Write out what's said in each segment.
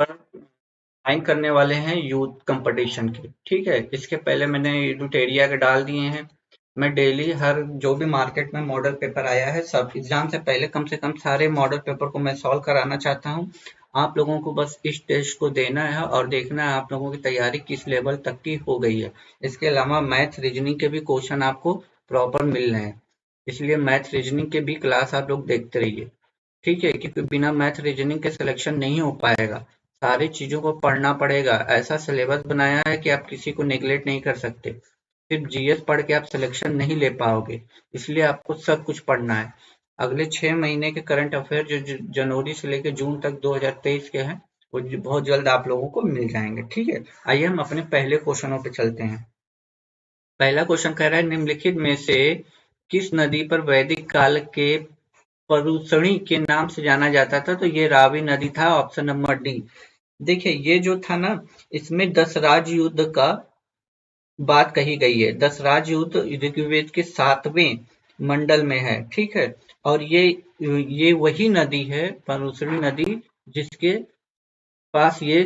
Time करने वाले हैं यूथ कंपटीशन की। ठीक है, इसके पहले मैंने एडुटेरिया के डाल दिए हैं। मैं डेली हर जो भी मार्केट में मॉडल पेपर आया है सब एग्जाम से पहले कम से कम सारे मॉडल पेपर को मैं सॉल्व कराना चाहता हूँ। आप लोगों को बस इस टेस्ट को देना है और देखना है आप लोगों की तैयारी किस लेवल तक की हो गई है। इसके अलावा मैथ रीजनिंग के भी क्वेश्चन आपको प्रॉपर मिल रहे हैं, इसलिए मैथ रीजनिंग के भी क्लास आप लोग देखते रहिए। ठीक है, क्योंकि बिना मैथ रीजनिंग के सिलेक्शन नहीं हो पाएगा, सारी चीजों को पढ़ना पड़ेगा। ऐसा सिलेबस बनाया है कि आप किसी को नेग्लेक्ट नहीं कर सकते। सिर्फ जीएस पढ़ के आप सिलेक्शन नहीं ले पाओगे, इसलिए आपको सब कुछ पढ़ना है। अगले 6 महीने के करंट अफेयर जो जनवरी से लेकर जून तक 2023 के हैं, वो बहुत जल्द आप लोगों को मिल जाएंगे। ठीक है, आइए हम अपने पहले क्वेश्चनों पे चलते हैं। पहला क्वेश्चन कह रहा है निम्नलिखित में से किस नदी पर वैदिक काल के परुषणी के नाम से जाना जाता था? तो ये रावी नदी था, ऑप्शन नंबर डी। देखिए ये जो था ना, इसमें दशराज युद्ध का बात कही गई है। दशराज युद्ध ऋग्वेद के 7वें मंडल में है। ठीक है, और ये वही नदी है, परुषणी नदी, जिसके पास ये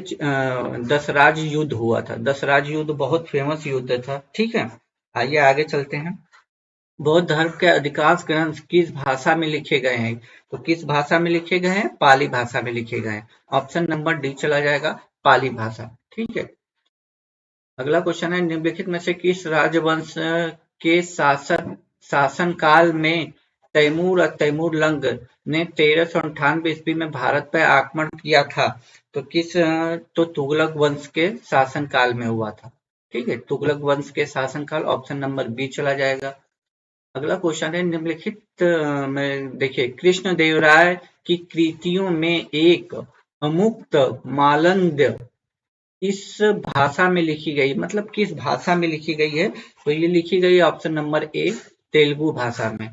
दशराज युद्ध हुआ था। दशराज युद्ध बहुत फेमस युद्ध था। ठीक है, आइए आगे चलते हैं। बौद्ध धर्म के अधिकांश ग्रंथ किस भाषा में लिखे गए हैं? तो किस भाषा में लिखे गए हैं? पाली भाषा में लिखे गए हैं। ऑप्शन नंबर डी चला जाएगा, पाली भाषा। ठीक है, अगला क्वेश्चन है निम्नलिखित में से किस राजवंश के शासन काल में तैमूर और तैमूर लंग ने 1398 ईस्वी में भारत पर आक्रमण किया था? तो तुगलक वंश के शासन काल में हुआ था। ठीक है, तुगलक वंश के शासन काल, ऑप्शन नंबर बी चला जाएगा। अगला क्वेश्चन है निम्नलिखित में देखिए, कृष्ण देव राय की कृतियों में एक अमुक्त मालंद्य इस भाषा में लिखी गई, मतलब किस भाषा में लिखी गई है? तो ये लिखी गई ऑप्शन नंबर ए, तेलुगु भाषा में।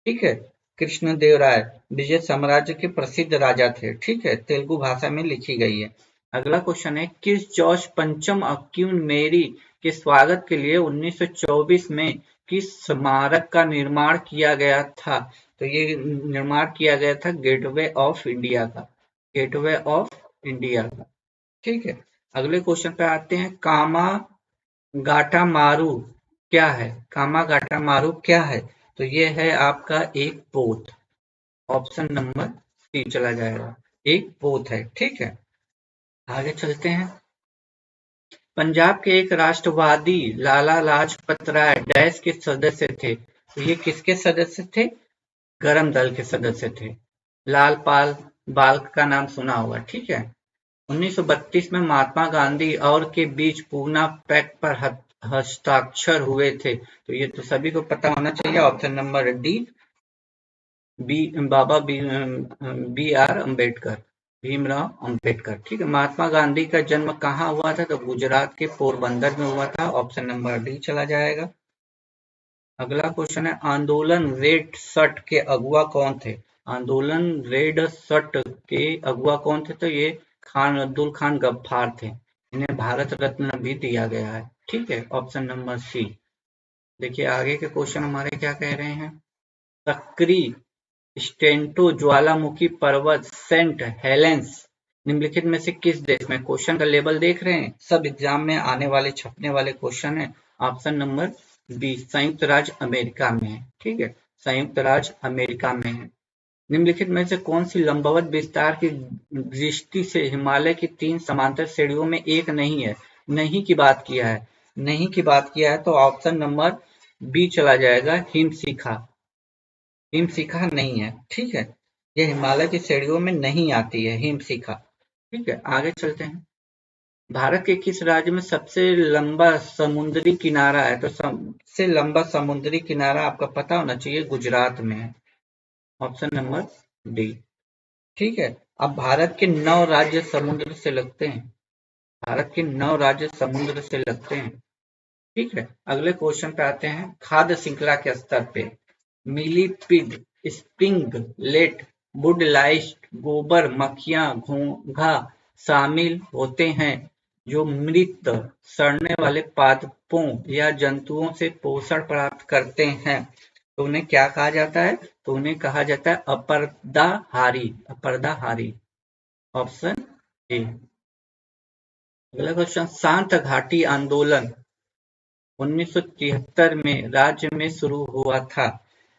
ठीक है, कृष्ण देव राय विजय साम्राज्य के प्रसिद्ध राजा थे। ठीक है, तेलुगु भाषा में लिखी गई है। अगला क्वेश्चन है किस जॉर्ज पंचम ऑफ क्वीन मेरी के स्वागत के लिए 1924 में किस स्मारक का निर्माण किया गया था? तो ये निर्माण किया गया था गेटवे ऑफ इंडिया का, गेटवे ऑफ इंडिया का। ठीक है, अगले क्वेश्चन पे आते हैं। कामा गाटा मारू क्या है? कामा गाटा मारू क्या है? तो ये है आपका एक पोत, ऑप्शन नंबर सी चला जाएगा, एक पोत है। ठीक है, आगे चलते हैं। पंजाब के एक राष्ट्रवादी लाला लाजपत राय डैश के सदस्य थे? तो ये किसके सदस्य थे? गरम दल के सदस्य थे। लालपाल बाल्क का नाम सुना होगा। ठीक है, 1932 में महात्मा गांधी और के बीच पूना पैक्ट पर हस्ताक्षर हुए थे। तो ये तो सभी को पता होना चाहिए, option number D, Baba B R Ambedkar, Bhimrao Ambedkar. ठीक है, महात्मा गांधी का जन्म कहाँ हुआ था? तो गुजरात के पोरबंदर में हुआ था, ऑप्शन नंबर डी चला जाएगा। अगला क्वेश्चन है आंदोलन रेड शर्ट के अगुआ कौन थे? आंदोलन रेड शर्ट के अगुआ कौन थे? तो ये खान अब्दुल खान गफ्फार थे, इन्हें भारत रत्न भी दिया गया है। ठीक है, ऑप्शन नंबर सी। देखिए आगे के क्वेश्चन हमारे क्या कह रहे हैं। सक्री स्टेंटो ज्वालामुखी पर्वत सेंट हेलेंस निम्नलिखित में से किस देश में? क्वेश्चन का लेवल देख रहे हैं, सब एग्जाम में आने वाले छपने वाले क्वेश्चन है। ऑप्शन नंबर बी, संयुक्त राज्य अमेरिका में है। ठीक है, संयुक्त राज्य अमेरिका में है। निम्नलिखित में से कौन सी लंबवत विस्तार की दृष्टि से हिमालय की 3 समांतर श्रेणियों में एक नहीं है? नहीं की बात किया है, नहीं की बात किया है, तो ऑप्शन नंबर बी चला जाएगा, हिमशिखा। हिमशिखा नहीं है। ठीक है, ये हिमालय की श्रेणियों में नहीं आती है हिमशिखा। ठीक है, आगे चलते हैं। भारत के किस राज्य में सबसे लंबा समुद्री किनारा है? तो सबसे लंबा समुद्री किनारा आपका पता होना चाहिए, गुजरात में है, ऑप्शन नंबर डी। ठीक है, अब भारत के 9 राज्य समुद्र से लगते हैं, भारत के 9 राज्य समुद्र से लगते हैं। ठीक है, अगले क्वेश्चन पे आते हैं। खाद्य श्रृंखला के स्तर पे मिलीपीड, स्प्रिंगलेट, वुडलाइस्ट, गोबर, मक्खियाँ, घोंघा शामिल होते हैं जो मृत सड़ने वाले पादपों या जंतुओं से पोषण प्राप्त करते हैं। तो उन्हें क्या कहा जाता है? तो उन्हें कहा जाता है अपरदाहारी, अपरदाहारी, ऑप्शन ए। अगला क्वेश्चन, शांत घाटी आंदोलन 1973 में राज्य में शुरू हुआ था।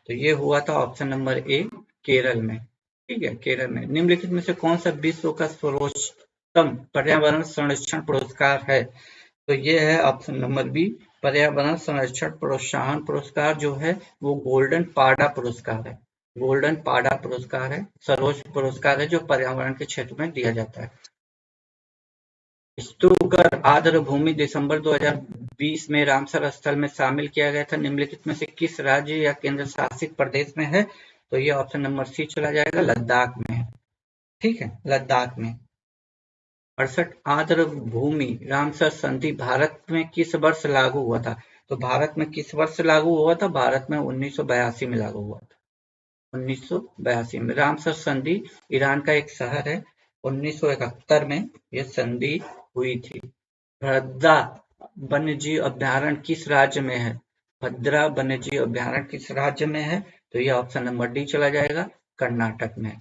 तो ये हुआ था ऑप्शन नंबर ए, केरल में। ठीक है, केरल में। निम्नलिखित में से कौन सा विश्व का सर्वोच्चतम पर्यावरण संरक्षण पुरस्कार है? तो ये है ऑप्शन नंबर बी, पर्यावरण संरक्षण प्रोत्साहन पुरस्कार जो है वो गोल्डन पाड़ा पुरस्कार है। गोल्डन पाड़ा पुरस्कार है, सर्वोच्च पुरस्कार है जो पर्यावरण के क्षेत्र में दिया जाता है। स्तूगर् आर्द्र भूमि दिसंबर 2020 में रामसर स्थल में शामिल किया गया था। निम्नलिखित में से किस राज्य या केंद्र शासित प्रदेश में है? तो ये ऑप्शन नंबर सी चला जाएगा, लद्दाख में है। ठीक है, लद्दाख में। 68 आर्द्र भूमि रामसर संधि भारत में किस वर्ष लागू हुआ था? तो भारत में किस वर्ष लागू हुआ था? भारत में 1982 में लागू हुआ था। 1982 में। रामसर संधि ईरान का एक शहर है। 1971 में यह संधि हुई थी। भद्रा वन्यजीव अभ्यारण्य किस राज्य में है? भद्रा वन्यजीव अभ्यारण्य किस राज्य में है? तो यह ऑप्शन नंबर डी चला जाएगा, कर्नाटक में।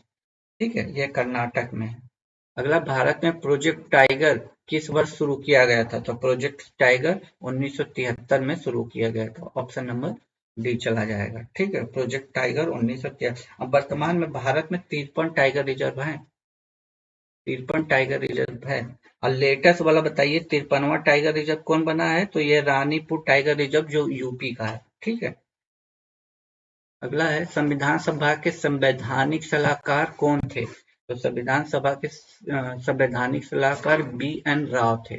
ठीक है, यह कर्नाटक में है। अगला, भारत में प्रोजेक्ट टाइगर किस वर्ष शुरू किया गया था? तो प्रोजेक्ट टाइगर 1973 में शुरू किया गया था। ऑप्शन नंबर डी चला जाएगा। ठीक है, प्रोजेक्ट टाइगर 1973। अब वर्तमान में भारत में 53 टाइगर रिजर्व है। 53 टाइगर रिजर्व है। और लेटेस्ट वाला बताइए, 53वां टाइगर रिजर्व कौन बना है? तो ये रानीपुर टाइगर रिजर्व जो यूपी का है। ठीक है। अगला है, संविधान सभा के संवैधानिक सलाहकार कौन थे? तो संविधान सभा के संवैधानिक सलाहकार बी.एन. राव थे।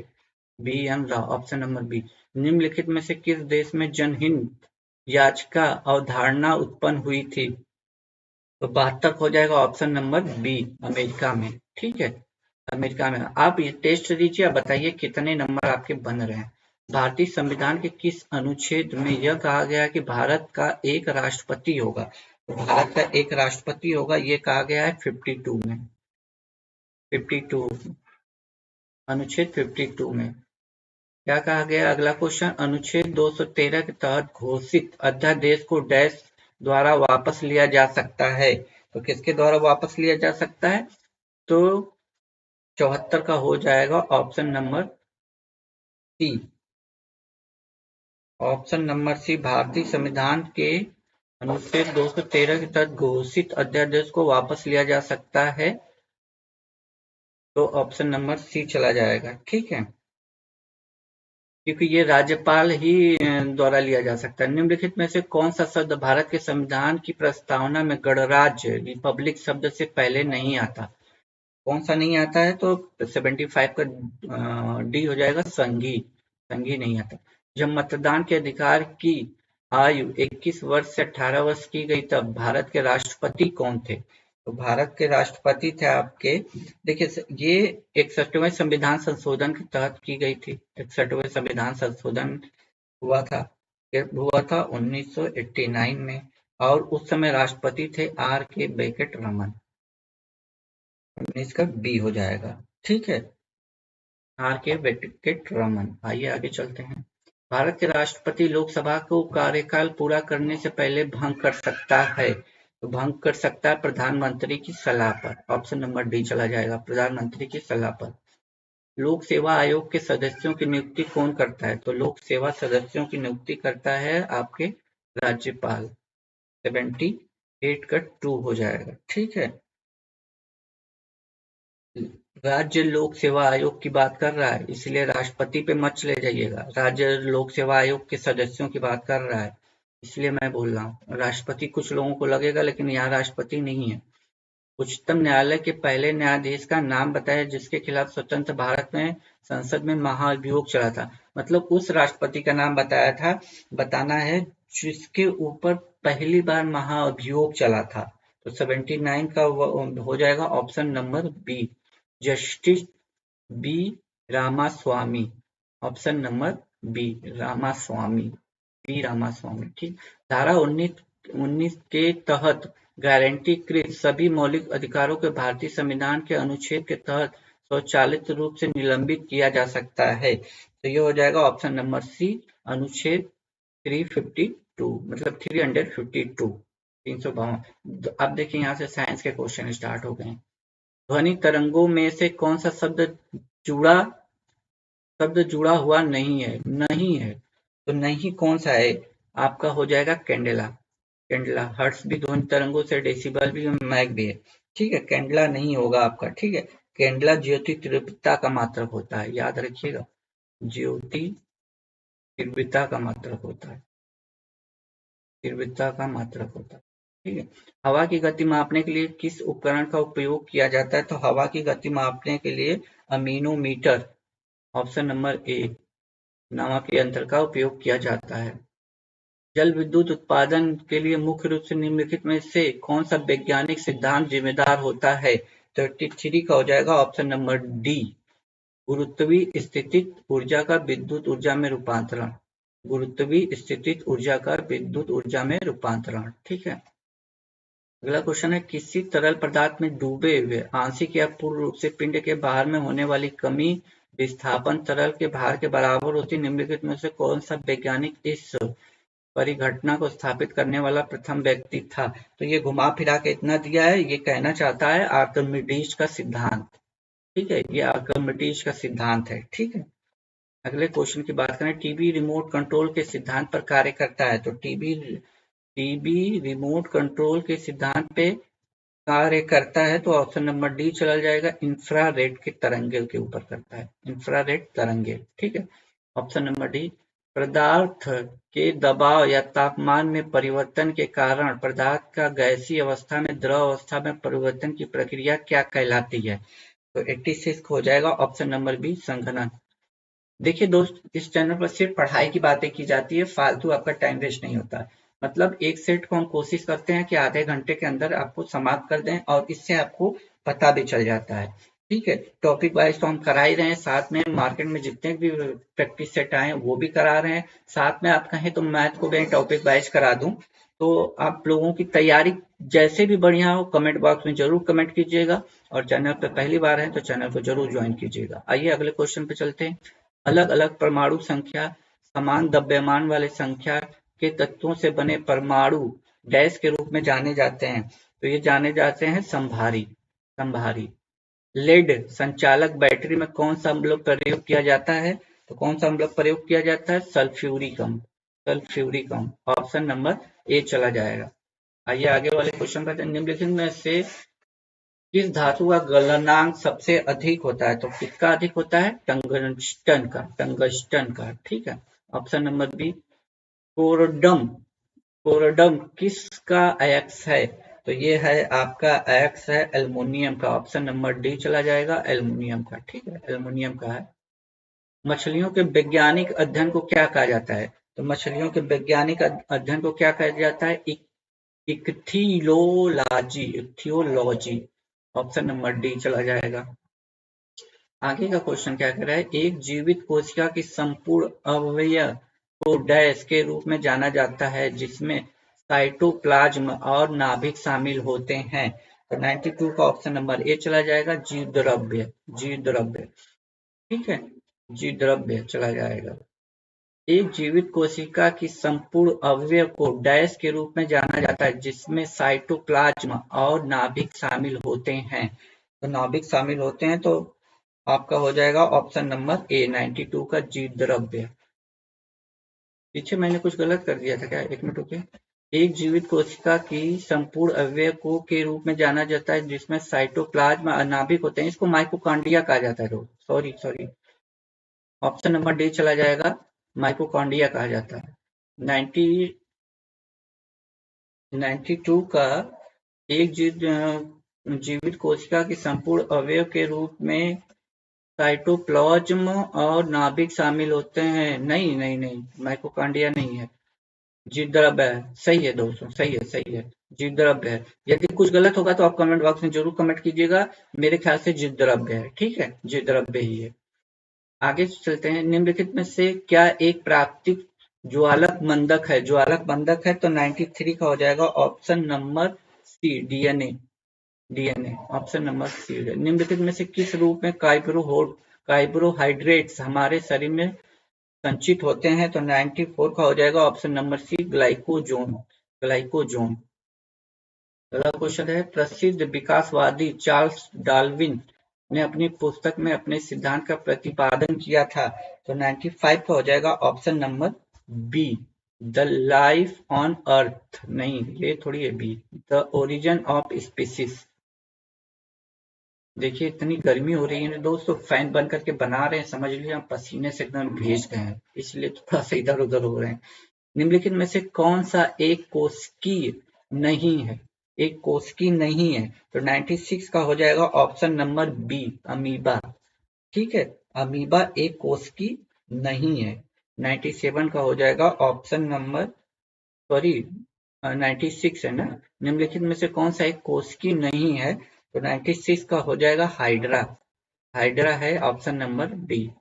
BN. Rau, option number B. निम्नलिखित में से किस देश में जनहित याचिका अवधारणा उत्पन्न हुई थी? तो 72 हो जाएगा, ऑप्शन नंबर बी, अमेरिका में। ठीक है, अमेरिका में। आप ये टेस्ट दीजिए, बताइए कितने नंबर आपके बन रहे हैं। भारतीय संविधान के किस अनुच्छेद में यह कहा गया है कि भारत का एक राष्ट्रपति होगा? तो भारत का एक राष्ट्रपति होगा, ये कहा गया है 52 में। 52, अनुच्छेद 52 में क्या कहा गया? अगला क्वेश्चन, अनुच्छेद 213 के तहत घोषित अध्यादेश को डैश द्वारा वापस लिया जा सकता है। तो किसके द्वारा वापस लिया जा सकता है? तो 74 का हो जाएगा option number C. Option number C, भारतीय संविधान के अनुच्छेद 213 के तहत घोषित अध्यादेश को वापस लिया जा सकता है। तो ऑप्शन नंबर सी चला जाएगा। ठीक है, क्योंकि ये राज्यपाल ही द्वारा लिया जा सकता है। निम्नलिखित में से कौन सा शब्द भारत के संविधान की प्रस्तावना में गणराज्य रिपब्लिक शब्द से पहले नहीं आता? कौन सा नहीं आता है? तो 75 का डी हो जाएगा, संघी। संघी नहीं आता। जब मतदान के अधिकार की आयु 21 वर्ष से 18 वर्ष की गई तब भारत के राष्ट्रपति कौन थे? तो भारत के राष्ट्रपति थे आपके, देखिए ये 61वें संविधान संशोधन के तहत की गई थी। 61वें संविधान संशोधन हुआ था, हुआ था 1989 में। और उस समय राष्ट्रपति थे R.K. बेकेट रमन। 19 का बी हो जाएगा। ठीक है, R.K. बेकेट रमन। आइए आगे चलते हैं। भारत के राष्ट्रपति लोकसभा को कार्यकाल पूरा करने से पहले भंग कर सकता है। तो भंग कर सकता है प्रधानमंत्री की सलाह पर। ऑप्शन नंबर डी चला जाएगा, प्रधानमंत्री की सलाह पर। लोक सेवा आयोग के सदस्यों की नियुक्ति कौन करता है? तो लोक सेवा सदस्यों की नियुक्ति करता है आपके राज्यपाल। 78 का 2 हो जाएगा। ठीक है, राज्य लोक सेवा आयोग की बात कर रहा है, इसलिए राष्ट्रपति पे मत चले जाइएगा। राज्य लोक सेवा आयोग के सदस्यों की बात कर रहा है, इसलिए मैं बोल रहा हूँ। राष्ट्रपति कुछ लोगों को लगेगा, लेकिन यहाँ राष्ट्रपति नहीं है। उच्चतम न्यायालय के पहले न्यायाधीश का नाम बताया जिसके खिलाफ स्वतंत्र भारत में संसद में महाभियोग चला था। मतलब उस राष्ट्रपति का नाम बताया था, बताना है जिसके ऊपर पहली बार महाभियोग चला था। तो 79 का हो जाएगा option number B, justice B Ramaswamy. Option number B, Ramaswamy, B Ramaswamy. ठीक। धारा 19 के तहत गारंटीकृत सभी मौलिक अधिकारों के भारतीय संविधान के अनुच्छेद के तहत स्वचालित रूप से निलंबित किया जा सकता है। तो ये हो जाएगा ऑप्शन नंबर सी, अनुच्छेद 352, मतलब 352, 352। अब देखिए यहाँ से साइंस के क्वेश्चन स्टार्ट हो गए। ध्वनि तरंगों में से कौन सा शब्द जुड़ा शब्द जुड़ा हुआ नहीं है, नहीं है, तो नहीं कौन सा है? आपका हो जाएगा कैंडेला। कैंडला हर्ट्ज भी ध्वनि तरंगों से, डेसिबल भी, मैग भी है। ठीक है, कैंडला नहीं होगा आपका। ठीक है, कैंडला ज्योति तीव्रता का मात्रक होता है, याद रखिएगा, ज्योति तीव्रता का मात्रक होता है, तीव्रता का मात्रक होता है। ठीक है, हवा की गति मापने के लिए किस उपकरण का उपयोग किया जाता है? तो हवा की गति मापने के लिए अमीनोमीटर, ऑप्शन नंबर ए, नामक यंत्र का उपयोग किया जाता है। जल विद्युत उत्पादन के लिए मुख्य रूप से निम्नलिखित में से कौन सा वैज्ञानिक सिद्धांत जिम्मेदार होता है? 33 का हो जाएगा ऑप्शन नंबर डी, गुरुत्वीय स्थितिज ऊर्जा का विद्युत ऊर्जा में रूपांतरण। गुरुत्वीय स्थितिज ऊर्जा का विद्युत ऊर्जा में रूपांतरण। ठीक है, अगला क्वेश्चन है, किसी तरल पदार्थ में डूबे हुए आंशिक या पूर्ण रूप से पिंड के बाहर में होने वाली कमी विस्थापन तरल के भार के बराबर होती, निम्नलिखित में से कौन सा वैज्ञानिक इस परिघटना को स्थापित करने वाला प्रथम व्यक्ति था? तो ये घुमा फिरा के इतना दिया है, ये कहना चाहता है आर्किमिडीज का सिद्धांत। ठीक है, ये आर्किमिडीज का सिद्धांत है। ठीक है, अगले क्वेश्चन की बात करें, टीबी रिमोट कंट्रोल के सिद्धांत पर कार्य करता है। तो टीबी रिमोट कंट्रोल के सिद्धांत पे कार्य करता है, तो ऑप्शन नंबर डी चला जाएगा, इंफ्रारेड के तरंगे के ऊपर करता है, इंफ्रारेड तरंगे। ठीक है, ऑप्शन नंबर डी। पदार्थ के दबाव या तापमान में परिवर्तन के कारण पदार्थ का गैसीय अवस्था में द्रव अवस्था में परिवर्तन की प्रक्रिया क्या कहलाती है? तो 86 हो जाएगा ऑप्शन नंबर बी, संघनन। देखिए दोस्त, इस चैनल पर सिर्फ पढ़ाई की बातें की जाती है, फालतू आपका टाइम वेस्ट नहीं होता। मतलब एक सेट को हम कोशिश करते हैं कि आधे घंटे के अंदर आपको समाप्त कर दें, और इससे आपको पता भी चल जाता है। ठीक है, टॉपिक वाइज तो हम करा ही रहे हैं, साथ में मार्केट में जितने भी प्रैक्टिस सेट आए हैं वो भी करा रहे हैं, साथ में आप कहें तो मैथ को भी टॉपिक वाइज करा दूं। तो आप लोगों की तैयारी जैसे भी बढ़िया हो, कमेंट बॉक्स में जरूर कमेंट कीजिएगा, और चैनल पर पहली बार है तो चैनल को जरूर ज्वाइन कीजिएगा। आइए अगले क्वेश्चन पे चलते हैं। अलग अलग परमाणु संख्या समान द्रव्यमान वाले संख्या के तत्वों से बने परमाणु गैस के रूप में जाने जाते हैं। तो ये जाने जाते हैं संभारी। संभारी। लेड संचालक बैटरी में कौन सा अम्ल प्रयोग किया जाता है? तो कौन सा अम्ल प्रयोग किया जाता है? सल्फ्यूरिकम। सल्फ्यूरिकम, ऑप्शन नंबर ए चला जाएगा। आइए आगे वाले क्वेश्चन पर, निम्नलिखित में से किस धातु का गलनांक सबसे अधिक होता है? तो किसका अधिक होता है? टंगस्टन का, टंगस्टन का। ठीक है, ऑप्शन नंबर बी, कोरडम। कोरडम किसका अयस्क है? तो ये है आपका अयस्क है एल्युमिनियम का, ऑप्शन नंबर डी चला जाएगा, एल्युमिनियम का। ठीक है, एल्युमिनियम का है। मछलियों के वैज्ञानिक अध्ययन को क्या कहा जाता है? तो मछलियों के वैज्ञानिक अध्ययन को क्या कहा जाता है? Ichthyology, ichthyology, option number D चला जाएगा। आगे का क्वेश्चन क्या कर रहा है, एक जीवित कोशिका की संपूर्ण अवयव को डैश के रूप में जाना जाता है जिसमें साइटोप्लाज्म और नाभिक शामिल होते हैं। तो 92 का ऑप्शन नंबर ए चला जाएगा, जीव द्रव्य। जीव द्रव्य, ठीक है, जीव द्रव्य चला जाएगा। एक जीवित कोशिका की संपूर्ण अवयव को डैश के रूप में जाना जाता है जिसमें साइटोप्लाज्म और नाभिक शामिल होते हैं। तो नाभिक शामिल होते हैं, तो आपका हो जाएगा ऑप्शन नंबर ए, 92 का जीव द्रव्य। पीछे मैंने कुछ गलत कर दिया था क्या? एक मिनट रुकिए। एक जीवित कोशिका की संपूर्ण अवयव को के रूप में जाना जाता है जिसमें साइटोप्लाज्म और नाभिक होते हैं, इसको माइटोकॉन्ड्रिया कहा जाता है। Sorry sorry, option number D चला जाएगा, माइटोकॉन्ड्रिया कहा जाता है। 92 का एक जीवित कोशिका की संपूर्ण अवयव के रूप में साइटोप्लाज्म और नाभिक शामिल होते हैं। नहीं नहीं नहीं, माइटोकॉन्ड्रिया नहीं है, जीव द्रव्य है। सही है दोस्तों, सही है, सही है, जीव द्रव्य है। यदि कुछ गलत होगा तो आप कमेंट बॉक्स में जरूर कमेंट कीजिएगा, मेरे ख्याल से जीव द्रव्य है। ठीक है, जीव द्रव्य ही है। आगे चलते हैं, निम्नलिखित में से क्या एक प्राकृतिक ज्वालक मंदक है? ज्वालक मंदक है, तो 93 का हो जाएगा option number C, DNA. DNA, option number C. निम्नलिखित में से किस रूप में कार्बोहाइड्रेट्स हमारे शरीर में संचित होते हैं? तो 94 का हो जाएगा ऑप्शन नंबर सी, ग्लाइकोजोन। ग्लाइकोजोन। अगला क्वेश्चन है, प्रसिद्ध विकासवादी चार्ल्स डार्विन ने अपनी पुस्तक में अपने सिद्धांत का प्रतिपादन किया था। तो 95 का हो जाएगा option number B, the life on earth. नहीं, ये थोड़ी है B, the origin of species. देखिए इतनी गर्मी हो रही है ना दोस्तों, फैन बंद करके बना रहे हैं, समझ लीजिए हम पसीने से एकदम भीज गए हैं, इसलिए थोड़ा सा इधर उधर हो रहे हैं। निम्नलिखित में से कौन सा एक कोशिकीय नहीं है? एक कोशिकीय नहीं है, तो 96 का हो जाएगा ऑप्शन नंबर बी, अमीबा। ठीक है, अमीबा एक कोशिकीय नहीं है। 97 का हो जाएगा ऑप्शन नंबर, सॉरी 96 है ना। निम्नलिखित में से कौन सा एक कोशिकीय नहीं है, तो 96 का हो जाएगा हाइड्रा। हाइड्रा है ऑप्शन नंबर डी,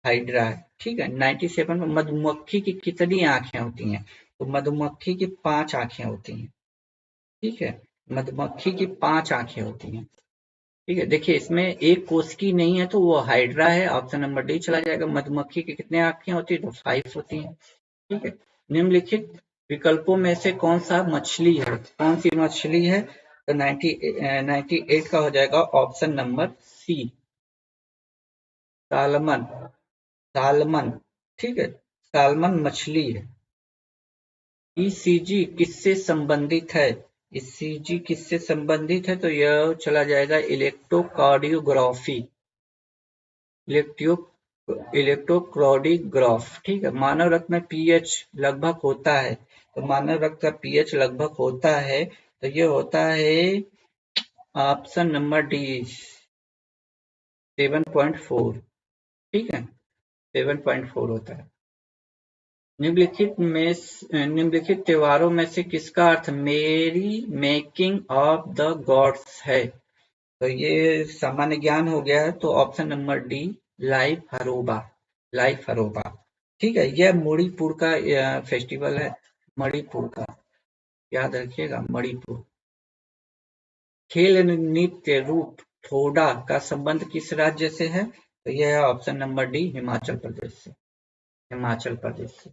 हाइड्रा है। ठीक है, 97 में मधुमक्खी की कितनी आंखें होती हैं? तो मधुमक्खी की 5 आंखें होती हैं। ठीक है, मधुमक्खी की 5 आंखें होती हैं। ठीक है, देखिए इसमें एक कोशिकी नहीं है तो वो हाइड्रा है, ऑप्शन नंबर डी चला जाएगा। मधुमक्खी की कितने आंखें होती है? तो 5 होती हैं। ठीक है, निम्नलिखित विकल्पों में से कौन सा मछली है? कौन सी मछली है? तो 98 का हो जाएगा option number C, salmon. Salmon, ठीक है, सालमन मछली है। ईसीजी किससे संबंधित है? ईसीजी किससे संबंधित है? तो यह चला जाएगा इलेक्ट्रोकार्डियोग्राफी, इलेक्ट्रो इलेक्ट्रोकार्डियोग्राफ। ठीक है, मानव रक्त में पीएच लगभग होता है, तो मानव रक्त का पीएच लगभग होता है, तो ये होता है ऑप्शन नंबर डी, 7.4। ठीक है, 7.4 होता है। निम्नलिखित त्योहारों में से किसका अर्थ मेरी मेकिंग ऑफ द गॉड्स है? तो ये सामान्य ज्ञान हो गया है, तो ऑप्शन नंबर डी, लाइफ हरोबा। लाइफ हरोबा, ठीक है, यह मणिपुर का फेस्टिवल है, मणिपुर का, याद रखिएगा, मणिपुर। खेल नृत्य रूप थोड़ा का संबंध किस राज्य से है? तो यह है option number D, Himachal Pradesh से। हिमाचल प्रदेश से।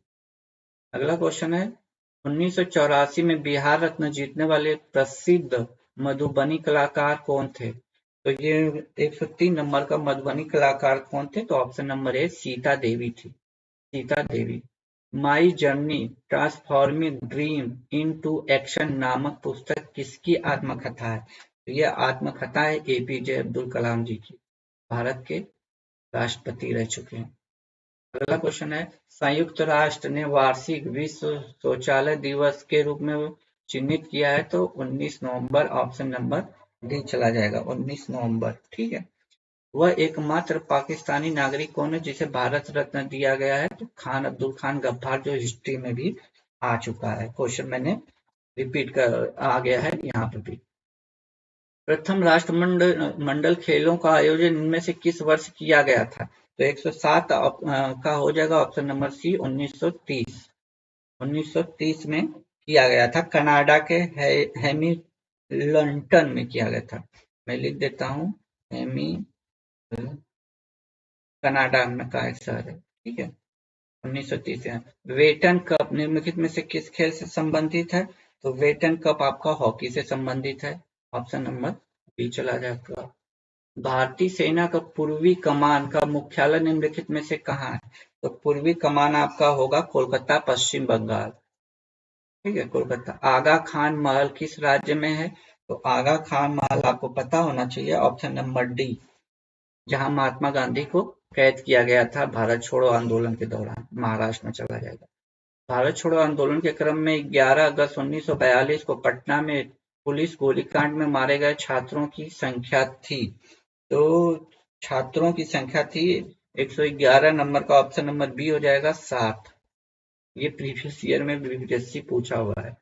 अगला क्वेश्चन है, 1984 में बिहार रत्न जीतने वाले प्रसिद्ध मधुबनी कलाकार कौन थे? तो ये 103 नंबर का मधुबनी कलाकार कौन थे? तो option number A, Sita Devi थी। Sita Devi. My Journey Transforming Dream Into Action नामक पुस्तक किसकी आत्मकथा है? तो यह आत्मकथा है एपीजे अब्दुल कलाम जी की, भारत के राष्ट्रपति रह चुके हैं। अगला क्वेश्चन है, संयुक्त राष्ट्र ने वार्षिक विश्व शौचालय दिवस के रूप में चिन्हित किया है, तो 19 नवंबर, ऑप्शन नंबर डी चला जाएगा, 19 नवंबर। ठीक है, वह एकमात्र पाकिस्तानी नागरिक कौन है जिसे भारत रत्न दिया गया है? तो खान अब्दुल खान गफ्फार, जो हिस्ट्री में भी आ चुका है। क्वेश्चन मैंने रिपीट कर आ गया है यहाँ पर भी। प्रथम राष्ट्रमंडल खेलों का आयोजन इनमें से किस वर्ष किया गया था? तो 107 का हो जाएगा ऑप्शन नंबर सी, 1930। 1930 में किया गया था, कनाडा के हैमिल्टन में किया गया था। मैं लिख देता हूँ, कनाडा में का एक शहर है। ठीक है, 1930 में। वेटन कप निम्नलिखित में से किस खेल से संबंधित है? तो वेटन कप आपका हॉकी से संबंधित है, ऑप्शन नंबर बी चला जाएगा। भारतीय सेना का पूर्वी कमान का मुख्यालय निम्नलिखित में से कहाँ है? तो पूर्वी कमान आपका होगा कोलकाता, पश्चिम बंगाल। ठीक है, कोलकाता। आगा खान महल किस राज्य में है? तो आगा खान महल आपको पता होना चाहिए, ऑप्शन नंबर डी, जहां महात्मा गांधी को कैद किया गया था भारत छोड़ो आंदोलन के दौरान, महाराष्ट्र में चला जाएगा। भारत छोड़ो आंदोलन के क्रम में 11 अगस्त 1942 को पटना में पुलिस गोलीकांड में मारे गए छात्रों की संख्या थी। तो छात्रों की संख्या थी 111, नंबर का ऑप्शन नंबर बी हो जाएगा 7। ये प्रीवियस ईयर में बीपीएससी पूछा हुआ है।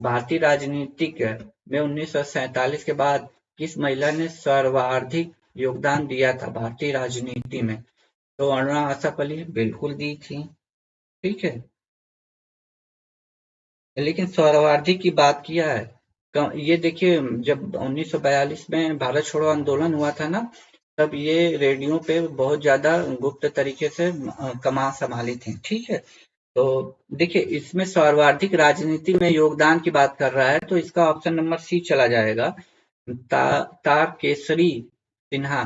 भारतीय राजनीतिक में 1947 के बाद किस महिला ने सर्वाधिक योगदान दिया था भारतीय राजनीति में? तो अरुणा आसापल्ली बिल्कुल दी थी। ठीक है, लेकिन सर्वाधिक की बात किया है, ये देखिए जब 1942 में भारत छोड़ो आंदोलन हुआ था ना, तब ये रेडियो पे बहुत ज्यादा गुप्त तरीके से कमान संभाली थी। ठीक है, तो देखिए इसमें सर्वाधिक राजनीति में योगदान की बात कर रहा है, तो इसका ऑप्शन नंबर सी चला जाएगा, तारकेश्वरी सिन्हा।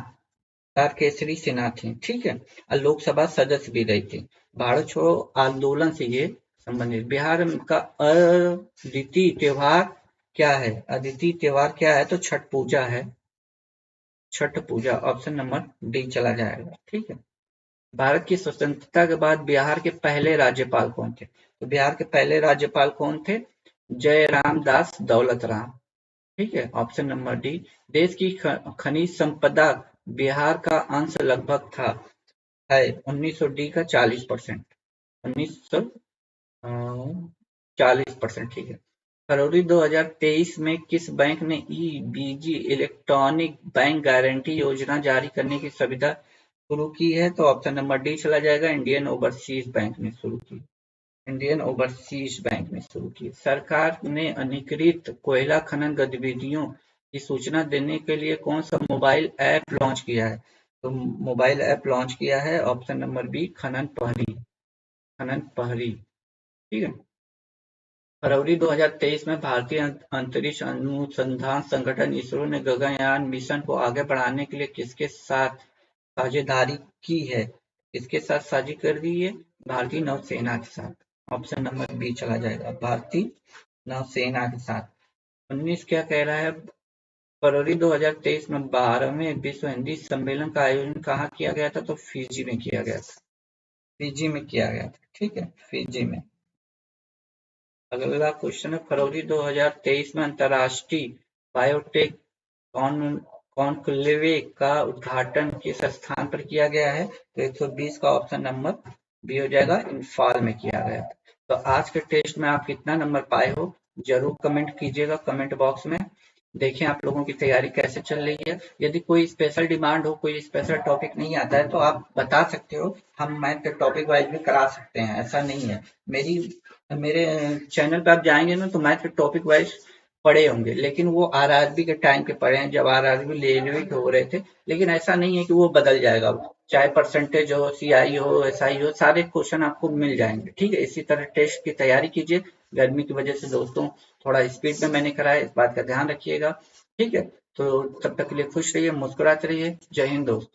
तारकेश्वरी सिन्हा थी, ठीक है, और लोकसभा सदस्य भी रही थी। भारत छोड़ो आंदोलन से ये संबंधित। बिहार का अद्वितीय त्योहार क्या है? अद्वितीय त्योहार क्या है? तो छठ पूजा है। छठ पूजा, ऑप्शन नंबर डी चला जाएगा, ठीक है। भारत की स्वतंत्रता के बाद बिहार के पहले राज्यपाल कौन थे? तो बिहार के पहले राज्यपाल कौन थे? जयराम दास दौलत राम, ठीक है, ऑप्शन नंबर डी। देश की खनिज संपदा बिहार का अंश लगभग था है 1900 डी का 40%, 1940%, ठीक है। फरवरी 2023 में किस बैंक ने ईबीजी इलेक्ट्रॉनिक बैंक गारंटी योजना जारी करने की सुविधा शुरू की है? तो ऑप्शन नंबर डी चला जाएगा, इंडियन ओवरसीज बैंक ने शुरू की। इंडियन ओवरसीज बैंक ने शुरू की। सरकार ने अनधिकृत कोयला खनन गतिविधियों की सूचना देने के लिए कौन सा मोबाइल ऐप लॉन्च किया है? तो मोबाइल ऐप लॉन्च किया है, ऑप्शन नंबर बी, खनन पहरी। खनन पहरी, ठीक है। फरवरी 2023 में भारतीय अंतरिक्ष अनुसंधान संगठन इसरो ने गगनयान मिशन को आगे बढ़ाने के लिए किसके साथ साझेदारी की है? किसके साथ साझी कर दी है? भारतीय नौसेना के साथ। ऑप्शन नंबर बी चला जाएगा, भारतीय नौसेना के साथ। 19 क्या कह रहा है? फरवरी 2023 में 12वें विश्व हिंदी सम्मेलन का आयोजन कहाँ किया गया था? तो फिजी में किया गया था। फिजी में किया गया था, ठीक है, फिजी में। अगला क्वेश्चन है, फरवरी 2023 में अंतर्राष्ट्रीय बायोटेक कॉन्क्लेव का उद्घाटन किस स्थान पर किया गया है? तो 120 का ऑप्शन नंबर बी हो जाएगा, इम्फाल में किया गया था। तो आज के टेस्ट में आप कितना नंबर पाए हो जरूर कमेंट कीजिएगा कमेंट बॉक्स में। देखें आप लोगों की तैयारी कैसे चल रही है। यदि कोई स्पेशल डिमांड हो, कोई स्पेशल टॉपिक नहीं आता है तो आप बता सकते हो, हम मैथ के टॉपिक वाइज भी करा सकते हैं, ऐसा नहीं है। मेरे चैनल पे आप जाएंगे ना तो मैथ के टॉपिक वाइज पढ़े होंगे, लेकिन वो आरआरबी के टाइम के पढ़े हैं जब आरआरबी रेलवे के हो रहे थे। लेकिन ऐसा नहीं है कि वो बदल जाएगा, चाहे परसेंटेज हो, सीआई हो, एसआई हो, सारे क्वेश्चन आपको मिल जाएंगे, ठीक है। इसी तरह टेस्ट की तैयारी कीजिए। गर्मी की वजह से दोस्तों थोड़ा स्पीड में मैंने कराया, इस बात का ध्यान रखिएगा, ठीक है। तो तब तक के लिए खुश रहिए, मुस्कुराते रहिए। जय हिंद दोस्तों।